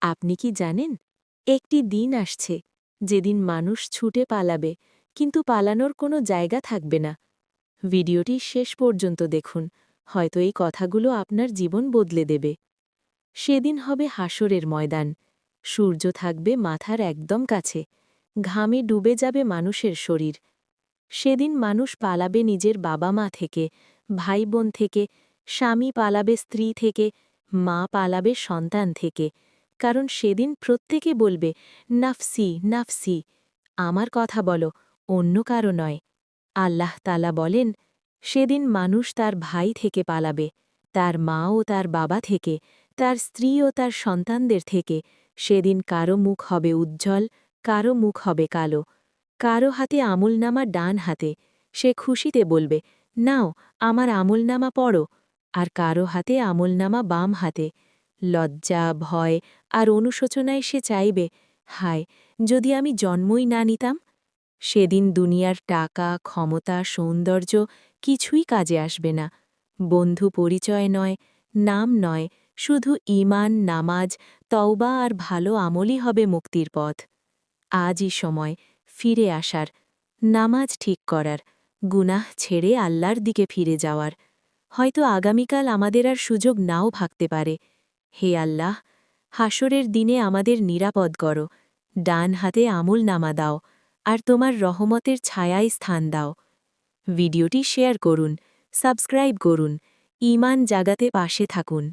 আপনি কি জানেন একটি দিন আসছে যেদিন মানুষ ছুটে পালাবে কিন্তু পালানোর কোনো জায়গা থাকবে না। ভিডিওটি শেষ পর্যন্ত দেখুন, হয়তো এই কথাগুলো আপনার জীবন বদলে দেবে। সেদিন হবে হাসরের ময়দান, সূর্য থাকবে মাথার একদম কাছে, ঘামে ডুবে যাবে মানুষের শরীর। সেদিন মানুষ পালাবে নিজের বাবা মা থেকে, ভাই বোন থেকে, স্বামী পালাবে স্ত্রী থেকে, মা পালাবে সন্তান থেকে। কারণ সেদিন প্রত্যেকে বলবে, নাফসি নাফসি, আমার কথা বলো, অন্য কারো নয়। আল্লাহ তাআলা বলেন, সেদিন মানুষ তার ভাই থেকে পালাবে, তার মা ও তার বাবা থেকে, তার স্ত্রী ও তার সন্তানদের থেকে। সেদিন কারো মুখ হবে উজ্জ্বল, কারো মুখ হবে কালো। কারো হাতে আমলনামা ডান হাতে, সে খুশিতে বলবে, নাও আমার আমলনামা পড়ো। আর কারো হাতে আমলনামা বাম হাতে, লজ্জা, ভয় আর অনুশোচনায় সে চাইবে, হায়, যদি আমি জন্মই না নিতাম। সেদিন দুনিয়ার টাকা, ক্ষমতা, সৌন্দর্য কিছুই কাজে আসবে না। বন্ধু পরিচয় নয়, নাম নয়, শুধু ঈমান, নামাজ, তওবা আর ভালো আমলই হবে মুক্তির পথ। আজই সময় ফিরে আসার, নামাজ ঠিক করার, গুনাহ ছেড়ে আল্লাহর দিকে ফিরে যাওয়ার। হয়তো আগামীকাল আমাদের আর সুযোগ নাও ভাগতে পারে। হে আল্লাহ, হাসরের দিনে আমাদের নিরাপদ করো, ডান হাতে আমলনামা দাও, আর তোমার রহমতের ছায়ায় স্থান দাও। ভিডিওটি শেয়ার করুন, সাবস্ক্রাইব করুন, ঈমান জাগাতে পাশে থাকুন।